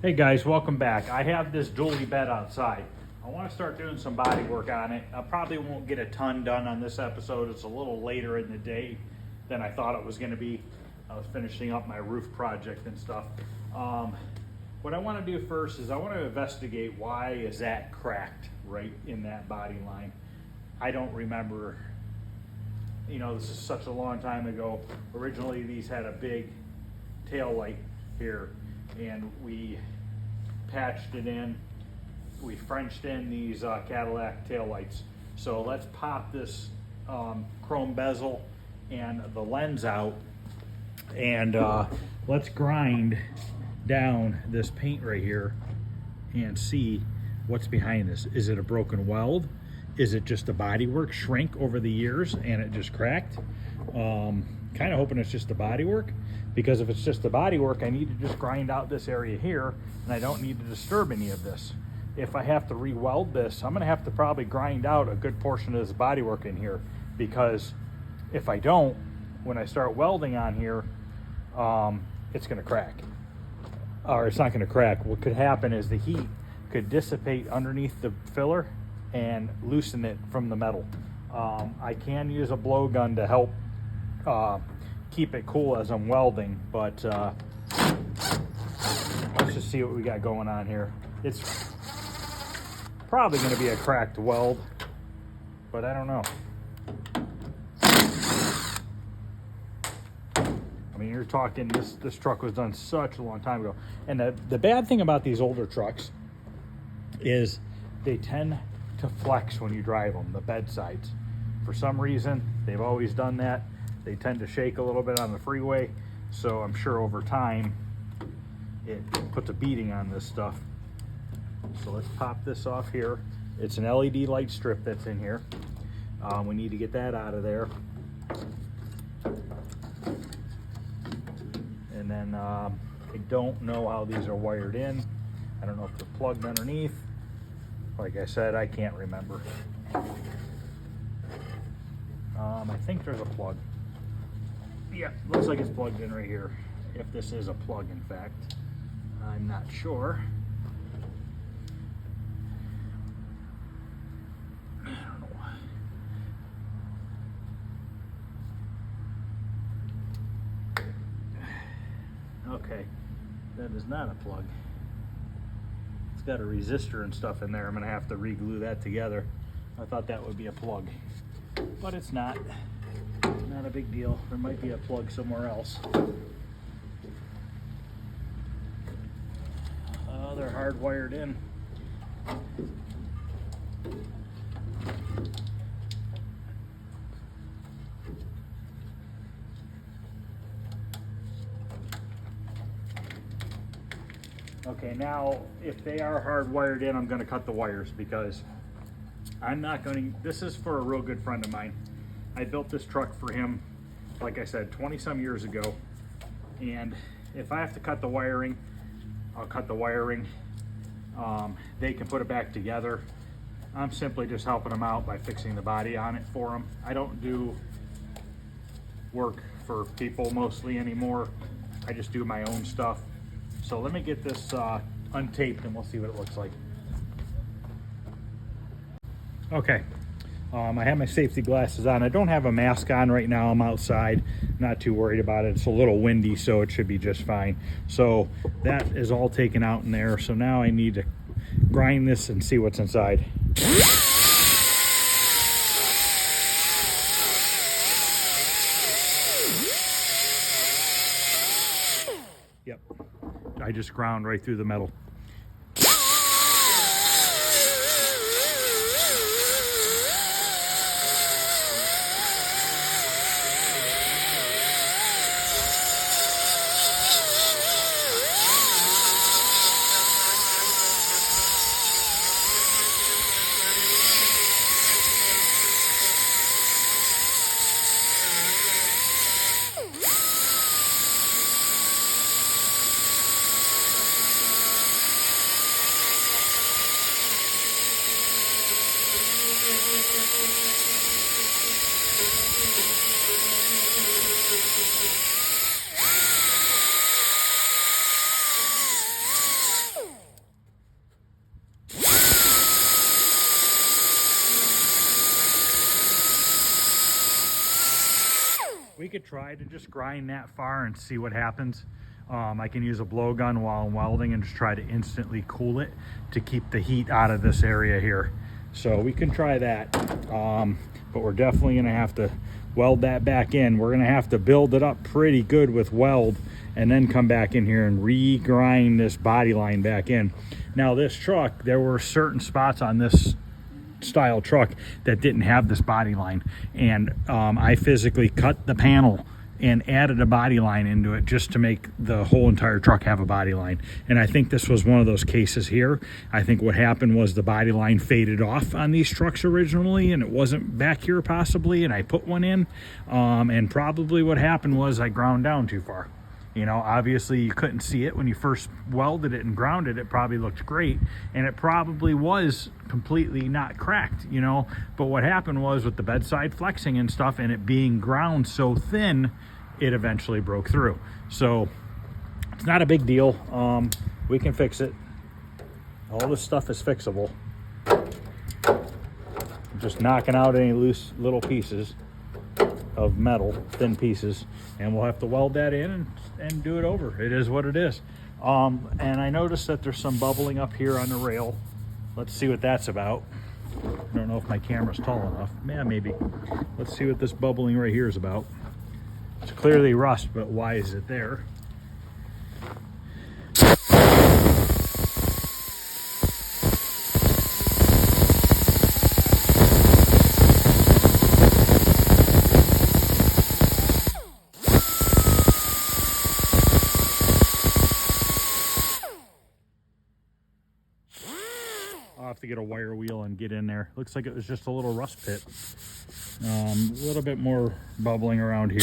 Hey guys, welcome back. I have this dually bed outside. I want to start doing some body work on it. I probably won't get a ton done on this episode. It's a little later in the day than I thought it was going to be. I was finishing up my roof project and stuff. What I want to do first is I want to investigate why is that cracked right in that body line. I don't remember, this is such a long time ago. Originally these had a big tail light here and we patched it in. We Frenched in these Cadillac tail lights. So let's pop this chrome bezel and the lens out and let's grind down this paint right here and see what's behind this. Is it a broken weld? Is it just a bodywork shrink over the years and it just cracked? Kind of hoping it's just the bodywork, because if it's just the bodywork, I need to just grind out this area here and I don't need to disturb any of this. If I have to re-weld this, I'm gonna have to probably grind out a good portion of this bodywork in here, because if I don't, when I start welding on here, it's gonna crack. Or it's not gonna crack. What could happen is the heat could dissipate underneath the filler and loosen it from the metal. I can use a blowgun to help keep it cool as I'm welding, but let's just see what we got going on here. It's probably going to be a cracked weld, but I don't know. I mean, you're talking, this truck was done such a long time ago. And the bad thing about these older trucks is they tend to flex when you drive them, the bed sides. For some reason, they've always done that. They tend to shake a little bit on the freeway, so I'm sure over time it puts a beating on this stuff. So let's pop this off here. It's an LED light strip that's in here. We need to get that out of there. And then I don't know how these are wired in. I don't know if they're plugged underneath. Like I said, I can't remember. I think there's a plug. Yeah, looks like it's plugged in right here. If this is a plug, in fact. I'm not sure. I don't know. Okay, that is not a plug. It's got a resistor and stuff in there. I'm gonna have to re-glue that together. I thought that would be a plug, but it's not. Not a big deal. There might be a plug somewhere else. Oh, they're hardwired in. Okay, now if they are hardwired in, I'm going to cut the wires, because I'm not going to. This is for a real good friend of mine. I built this truck for him, like I said, 20 some years ago. And if I have to cut the wiring, I'll cut the wiring. They can put it back together. I'm simply just helping them out by fixing the body on it for them. I don't do work for people mostly anymore. I just do my own stuff. So let me get this untaped and we'll see what it looks like. Okay. I have my safety glasses on. I don't have a mask on right now. I'm outside, not too worried about it. It's a little windy, so it should be just fine. So that is all taken out in there. So now I need to grind this and see what's inside. Yep, I just ground right through the metal. we could try to just grind that far and see what happens. I can use a blowgun while I'm welding and just try to instantly cool it to keep the heat out of this area here. So we can try that, but we're definitely gonna have to weld that back in. We're gonna have to build it up pretty good with weld and then come back in here and re-grind this body line back in. Now this truck, there were certain spots on this style truck that didn't have this body line, and I physically cut the panel and added a body line into it just to make the whole entire truck have a body line. And I think this was one of those cases here. I think what happened was the body line faded off on these trucks originally, and it wasn't back here possibly, and I put one in, and probably what happened was I ground down too far. You know, obviously you couldn't see it when you first welded it and grounded it. Probably looked great, and it probably was completely not cracked, you know. But what happened was with the bedside flexing and stuff and it being ground so thin, it eventually broke through. So it's not a big deal. We can fix it. All this stuff is fixable. Just knocking out any loose little pieces of metal, thin pieces, and we'll have to weld that in and do it over. It is what it is. And I noticed that there's some bubbling up here on the rail. Let's see what that's about. I don't know if my camera's tall enough. Yeah, maybe. Let's see what this bubbling right here is about. It's clearly rust, but why is it there? I'll have to get a wire wheel and get in there. Looks like it was just a little rust pit. A little bit more bubbling around here.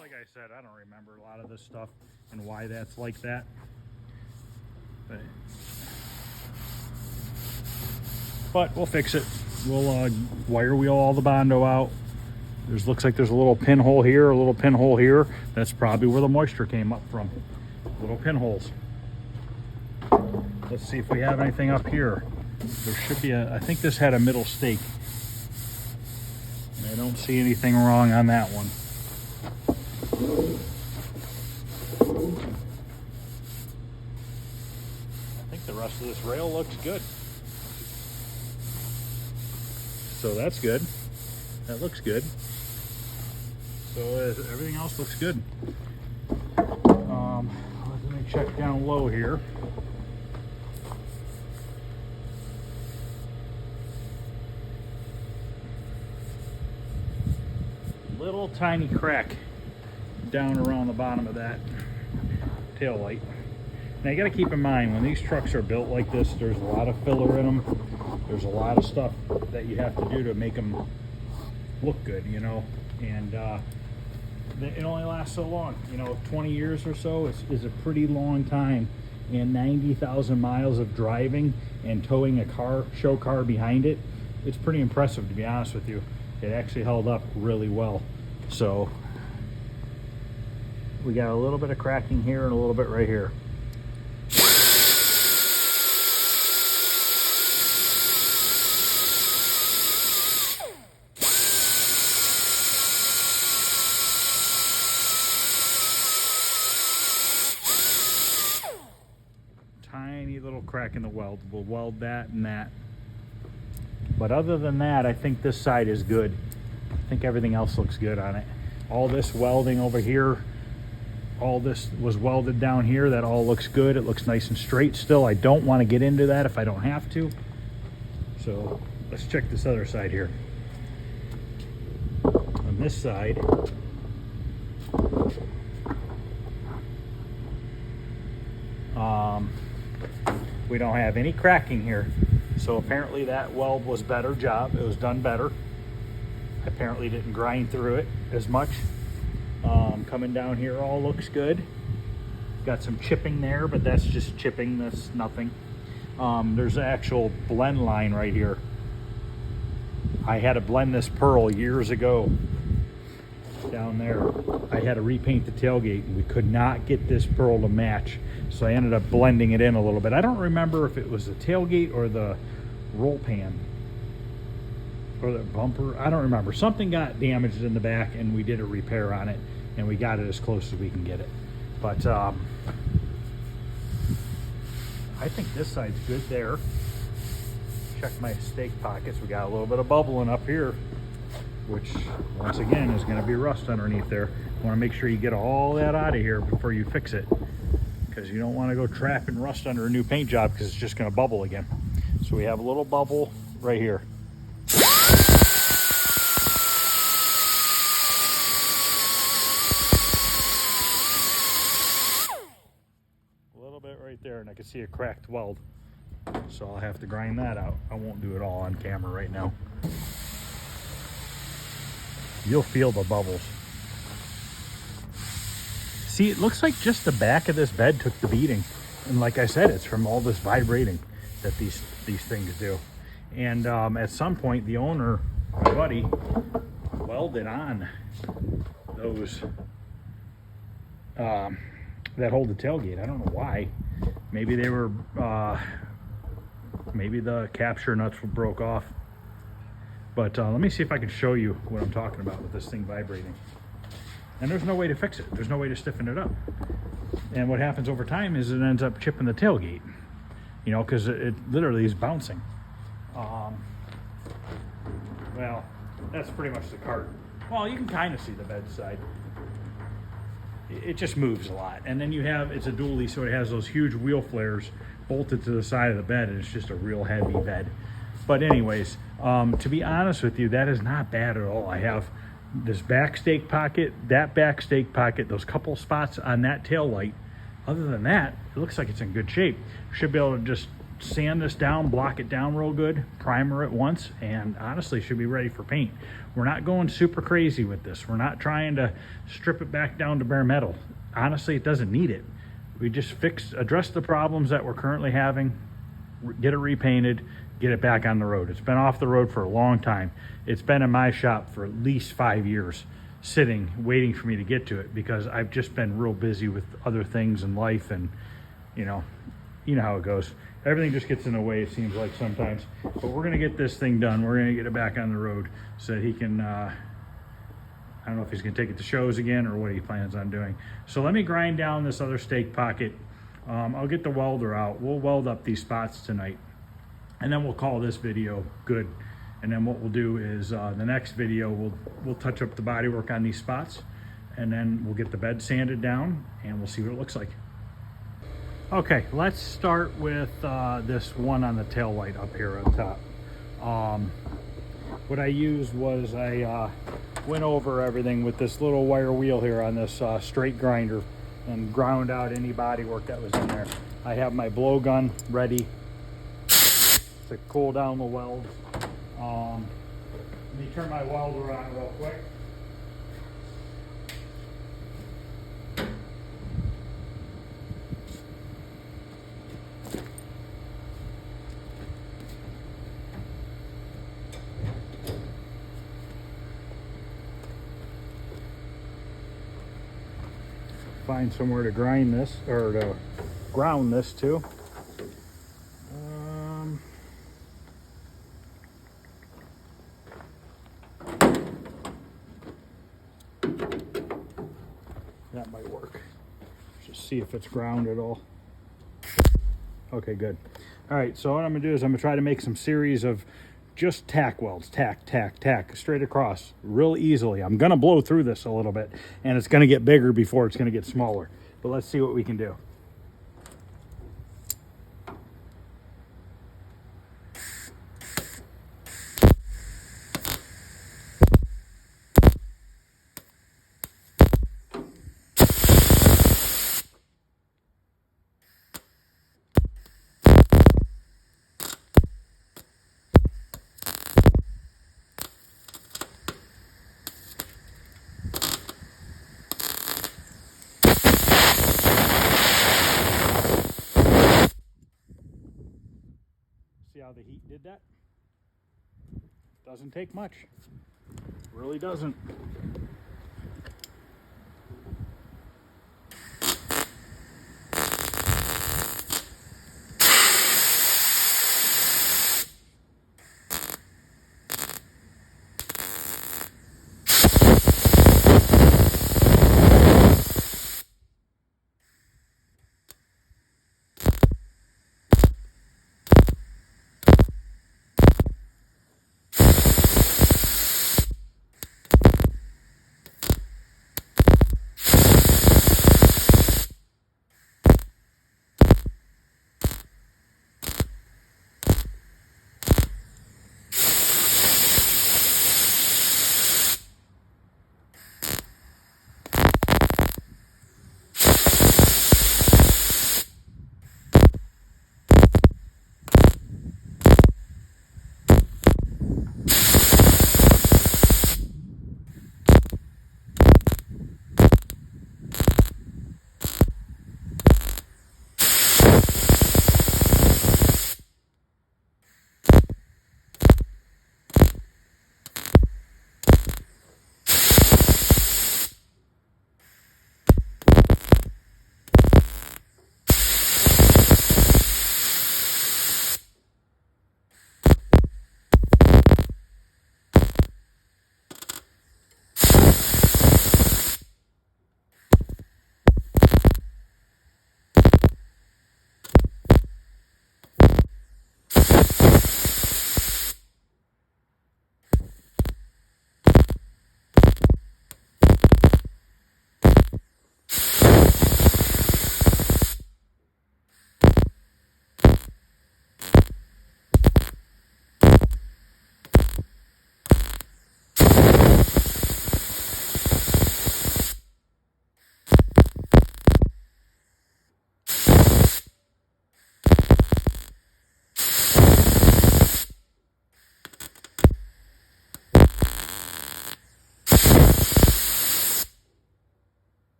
Like I said, I don't remember a lot of this stuff and why that's like that. But we'll fix it. We'll wire wheel all the Bondo out. Looks like there's a little pinhole here, a little pinhole here. That's probably where the moisture came up from. Little pinholes. Let's see if we have anything up here. There should be I think this had a middle stake. I don't see anything wrong on that one. I think the rest of this rail looks good. So that's good. That looks good. So everything else looks good. Let me check down low here. Little tiny crack down around the bottom of that tail light. Now you got to keep in mind, when these trucks are built like this, there's a lot of filler in them. There's a lot of stuff that you have to do to make them look good, you know, and it only lasts so long. You know, 20 years or so is a pretty long time, and 90,000 miles of driving and towing a show car behind it, it's pretty impressive, to be honest with you. It actually held up really well. So we got a little bit of cracking here and a little bit right here. Tiny little crack in the weld. We'll weld that and that. But other than that, I think this side is good. I think everything else looks good on it. All this welding over here all this was welded down here. That all looks good. It looks nice and straight still. I don't want to get into that if I don't have to. So let's check this other side here. On this side, we don't have any cracking here. So apparently that weld was better job. It was done better. Apparently didn't grind through it as much. Coming down here all looks good. Got some chipping there, but that's just chipping. That's nothing. There's an actual blend line right here. I had to blend this pearl years ago down there. I had to repaint the tailgate and we could not get this pearl to match. So I ended up blending it in a little bit. I don't remember if it was the tailgate or the roll pan or the bumper. I don't remember. Something got damaged in the back and we did a repair on it and we got it as close as we can get it. But I think this side's good there. Check my stake pockets. We got a little bit of bubbling up here, which once again is going to be rust underneath there. Want to make sure you get all that out of here before you fix it, because you don't want to go trapping rust under a new paint job because it's just going to bubble again. So we have a little bubble right here. A little bit right there, and I can see a cracked weld. So I'll have to grind that out. I won't do it all on camera right now. You'll feel the bubbles. See, it looks like just the back of this bed took the beating. And like I said, it's from all this vibrating that these things do. And at some point, the owner, my buddy, welded on those that hold the tailgate. I don't know why. Maybe they were, maybe the capture nuts broke off. But let me see if I can show you what I'm talking about with this thing vibrating. And there's no way to fix it. There's no way to stiffen it up. And what happens over time is it ends up chipping the tailgate, you know, because it literally is bouncing. Well, that's pretty much the cart. Well, you can kind of see the bed side. It just moves a lot. And then you have, it's a dually, so it has those huge wheel flares bolted to the side of the bed, and it's just a real heavy bed. But anyways, to be honest with you, that is not bad at all. I have this back stake pocket, that back stake pocket, those couple spots on that tail light. Other than that, it looks like it's in good shape. Should be able to just sand this down, block it down real good, primer it once, and honestly should be ready for paint. We're not going super crazy with this. We're not trying to strip it back down to bare metal. Honestly, it doesn't need it. We just address the problems that we're currently having, get it repainted, get it back on the road. It's been off the road for a long time. It's been in my shop for at least 5 years, sitting, waiting for me to get to it, because I've just been real busy with other things in life, and you know how it goes. Everything just gets in the way, it seems like sometimes. But we're gonna get this thing done. We're gonna get it back on the road so that he can, I don't know if he's gonna take it to shows again or what he plans on doing. So let me grind down this other stake pocket. I'll get the welder out. We'll weld up these spots tonight, and then we'll call this video good. And then what we'll do is the next video, we'll touch up the bodywork on these spots, and then we'll get the bed sanded down and we'll see what it looks like. Okay, let's start with this one on the tail light up here on top. What I used was I went over everything with this little wire wheel here on this straight grinder and ground out any bodywork that was in there. I have my blowgun ready to cool down the welds. Let me turn my welder on real quick. Find somewhere to grind this, or to ground this to. That might work. Just see if it's ground at all. Okay, good. All right, so what I'm gonna do is I'm gonna try to make some series of just tack welds, tack, tack, tack, straight across, real easily. I'm gonna blow through this a little bit, and it's gonna get bigger before it's gonna get smaller. But let's see what we can do. See how the heat did that? Doesn't take much. Really doesn't.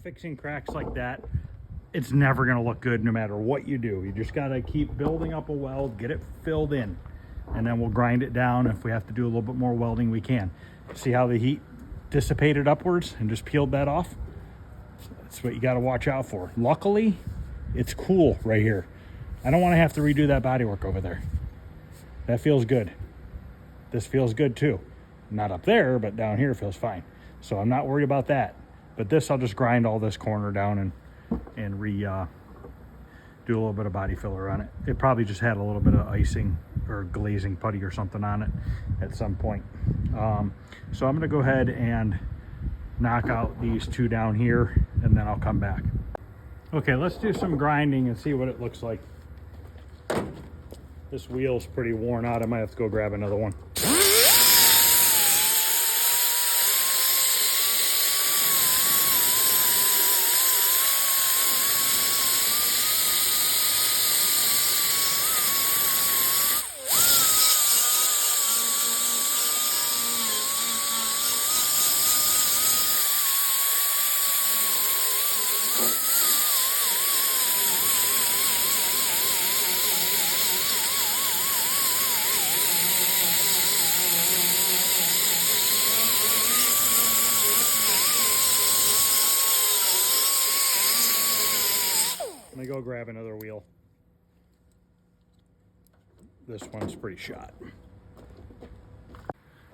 fixing cracks like that, it's never going to look good no matter what you do. You just got to keep building up a weld, get it filled in, and then we'll grind it down. If we have to do a little bit more welding, we can. See how the heat dissipated upwards and just peeled that off? That's what you got to watch out for. Luckily, it's cool right here. I don't want to have to redo that bodywork over there. That feels good. This feels good too. Not up there, but down here feels fine. So I'm not worried about that. But this, I'll just grind all this corner down and do a little bit of body filler on it. It probably just had a little bit of icing or glazing putty or something on it at some point. So I'm gonna go ahead and knock out these two down here, and then I'll come back. Okay, let's do some grinding and see what it looks like. This wheel's pretty worn out. I might have to go grab another one. Let me go grab another wheel. This one's pretty shot.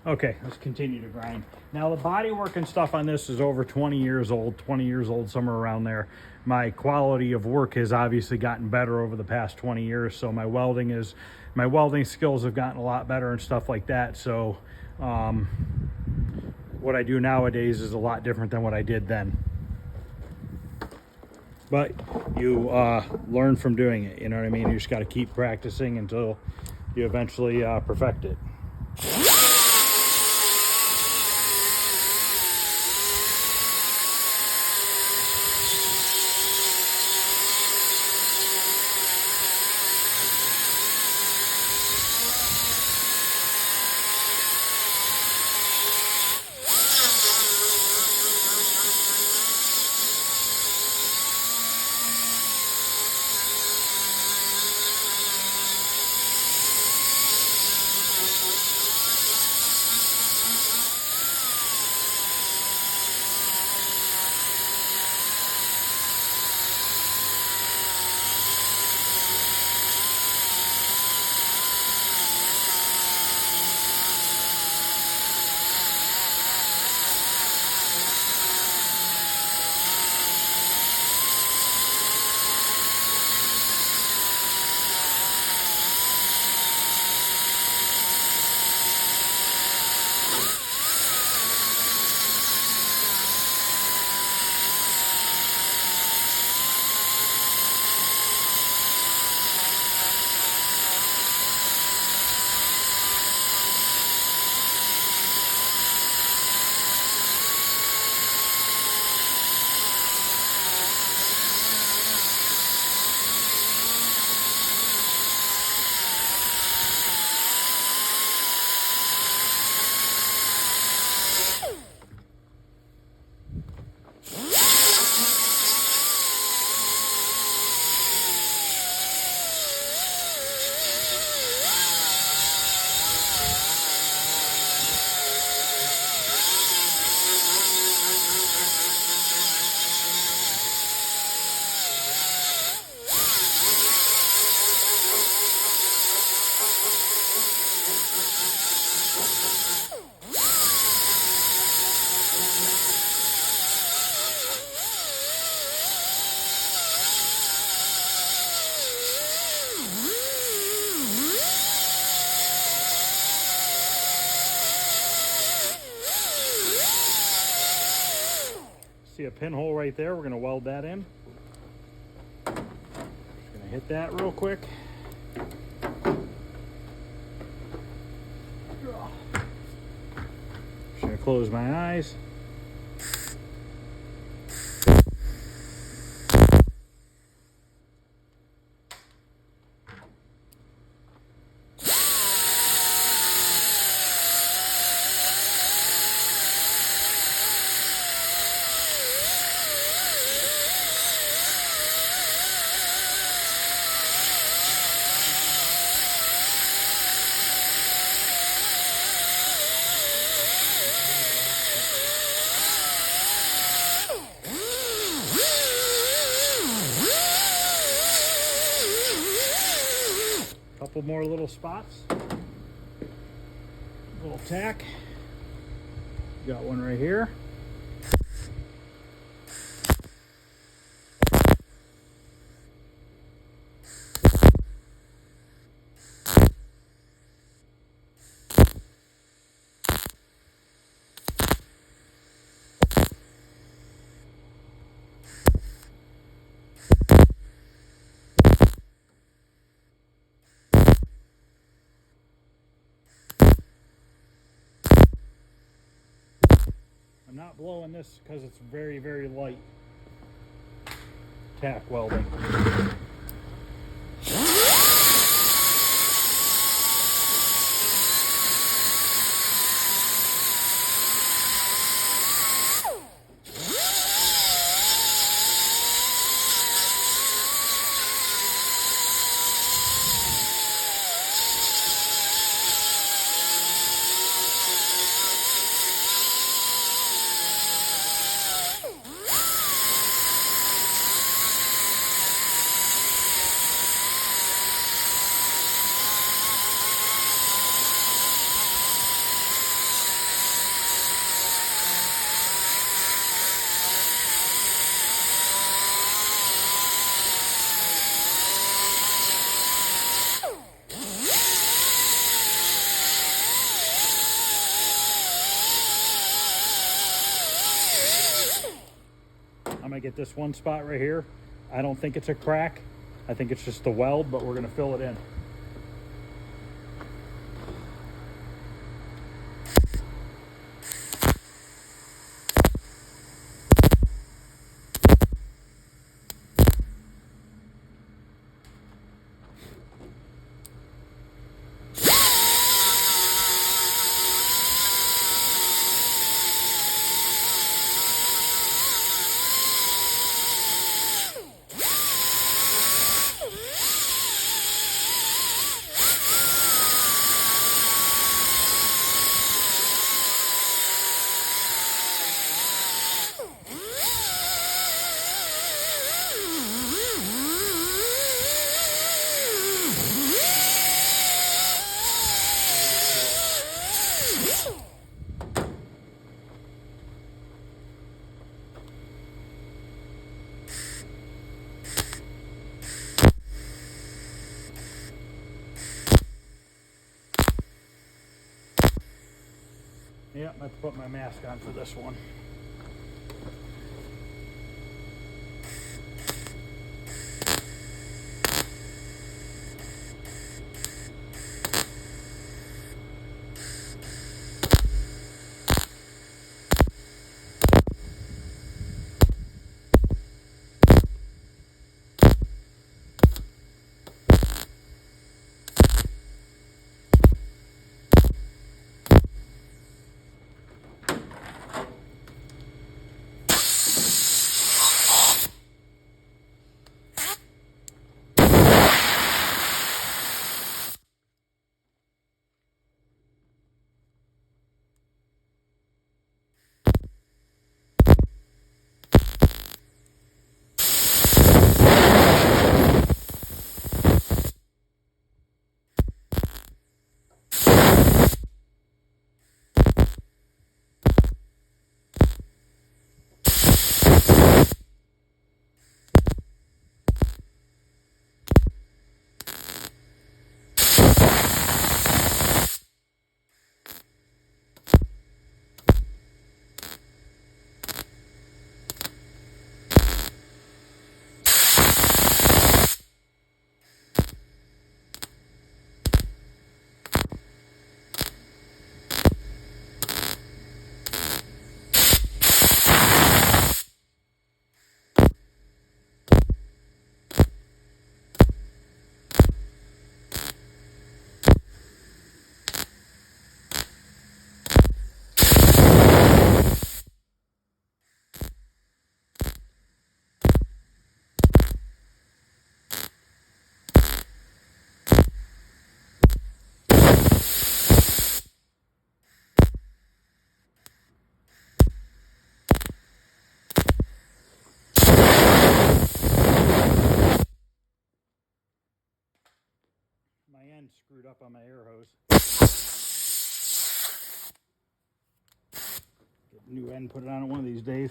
Okay, let's continue to grind. Now the bodywork and stuff on this is over 20 years old, somewhere around there. My quality of work has obviously gotten better over the past 20 years, so my welding skills have gotten a lot better and stuff like that. So what I do nowadays is a lot different than what I did then. But you learn from doing it, you know what I mean? You just got to keep practicing until you eventually perfect it. See a pinhole right there? We're going to weld that in. Just going to hit that real quick. Just going to close my eyes. couple more little spots. Little tack. Got one right here. I'm not blowing this because it's very, very light tack welding. I'm gonna get this one spot right here. I don't think it's a crack. I think it's just the weld, but we're gonna fill it in. Yep, I have to put my mask on for this one. screwed up on my air hose. Get a new end, put it on it one of these days.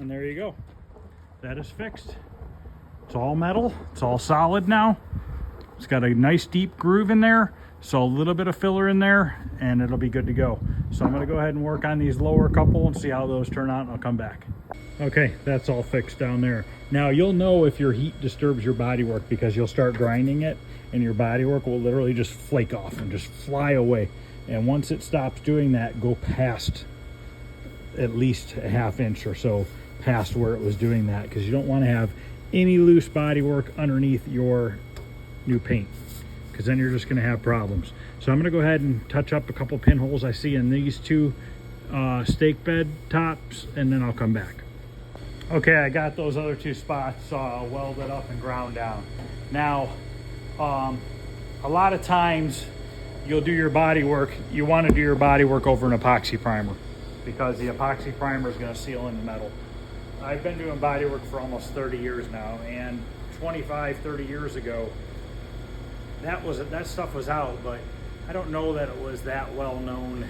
And there you go. That is fixed. It's all metal. It's all solid now. It's got a nice deep groove in there. So a little bit of filler in there and it'll be good to go. So I'm gonna go ahead and work on these lower couple and see how those turn out, and I'll come back. Okay, that's all fixed down there. Now you'll know if your heat disturbs your bodywork because you'll start grinding it and your bodywork will literally just flake off and just fly away. And once it stops doing that, go past at least a ½ inch or so past where it was doing that, because you don't want to have any loose bodywork underneath your new paint, because then you're just going to have problems. So I'm going to go ahead and touch up a couple pinholes I see in these two stake bed tops, and then I'll come back. Okay, I got those other two spots welded up and ground down. Now, a lot of times you'll do your body work, you want to do your body work over an epoxy primer, because the epoxy primer is going to seal in the metal. I've been doing body work for almost 30 years now, and 25, 30 years ago, that stuff was out, but I don't know that it was that well known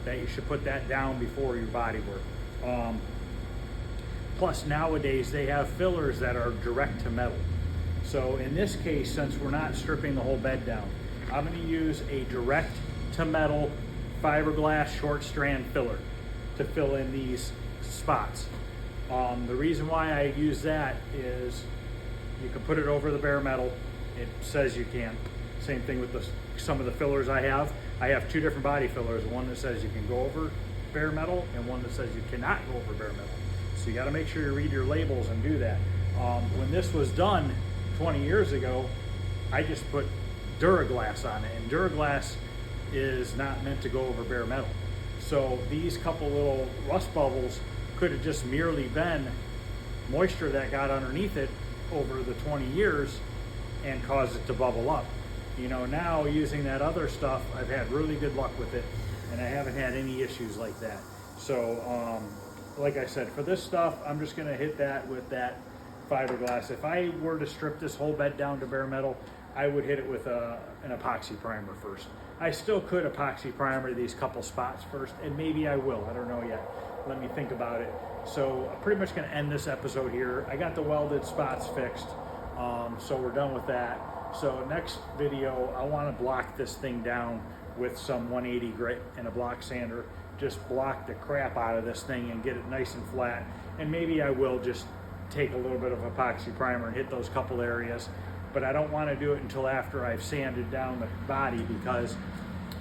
that you should put that down before your body work. Plus nowadays they have fillers that are direct to metal. So in this case, since we're not stripping the whole bed down, I'm going to use a direct to metal fiberglass short strand filler to fill in these spots. The reason why I use that is you can put it over the bare metal. It says you can. Same thing with some of the fillers I have. I have two different body fillers, one that says you can go over bare metal and one that says you cannot go over bare metal. So you got to make sure you read your labels and do that. When this was done 20 years ago, I just put Duraglass on it, and Duraglass is not meant to go over bare metal. So these couple little rust bubbles could have just merely been moisture that got underneath it over the 20 years and caused it to bubble up. You know, now using that other stuff, I've had really good luck with it, and I haven't had any issues like that. So like I said, for this stuff, I'm just gonna hit that with that fiberglass. If I were to strip this whole bed down to bare metal, I would hit it with an epoxy primer first. I still could epoxy primer these couple spots first, and maybe I will, I don't know yet. Let me think about it. So I'm pretty much gonna end this episode here. I got the welded spots fixed, so we're done with that. So next video, I wanna block this thing down with some 180 grit and a block sander. Just block the crap out of this thing and get it nice and flat. And maybe I will just take a little bit of epoxy primer and hit those couple areas. But I don't want to do it until after I've sanded down the body, because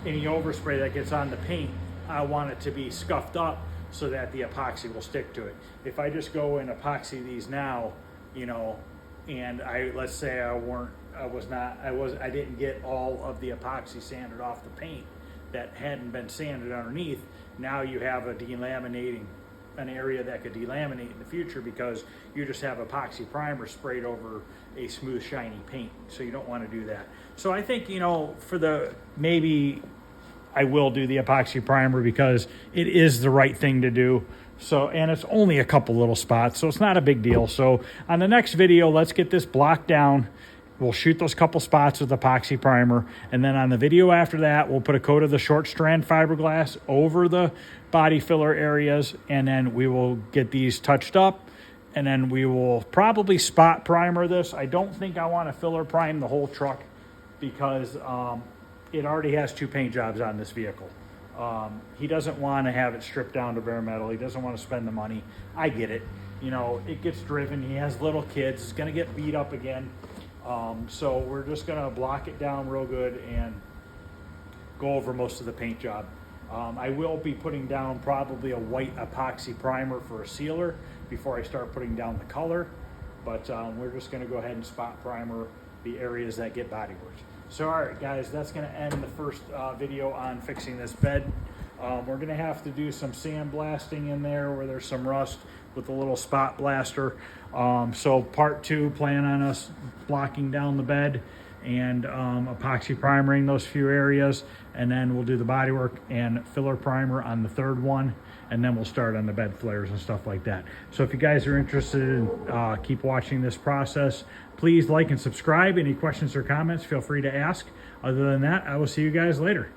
any overspray that gets on the paint, I want it to be scuffed up so that the epoxy will stick to it. If I just go and epoxy these now, you know, and let's say I didn't get all of the epoxy sanded off the paint that hadn't been sanded underneath, now you have an area that could delaminate in the future, because you just have epoxy primer sprayed over a smooth, shiny paint. So you don't want to do that. So I think, you know, for the maybe I will do the epoxy primer because it is the right thing to do. So, and it's only a couple little spots, so it's not a big deal. So on the next video, let's get this block down. We'll shoot those couple spots with epoxy primer. And then on the video after that, we'll put a coat of the short strand fiberglass over the body filler areas. And then we will get these touched up. And then we will probably spot primer this. I don't think I want to filler prime the whole truck because it already has 2 paint jobs on this vehicle. He doesn't want to have it stripped down to bare metal. He doesn't want to spend the money. I get it. You know, it gets driven. He has little kids. It's going to get beat up again. So we're just going to block it down real good and go over most of the paint job. I will be putting down probably a white epoxy primer for a sealer before I start putting down the color. But we're just going to go ahead and spot primer the areas that get bodywork. So all right guys, that's going to end the first video on fixing this bed. We're going to have to do some sandblasting in there where there's some rust with a little spot blaster. So part 2, plan on us blocking down the bed and epoxy primering those few areas, and then we'll do the bodywork and filler primer on the 3rd one, and then we'll start on the bed flares and stuff like that. So if you guys are interested in keep watching this process, please like and subscribe. Any questions or comments, feel free to ask. Other than that, I will see you guys later.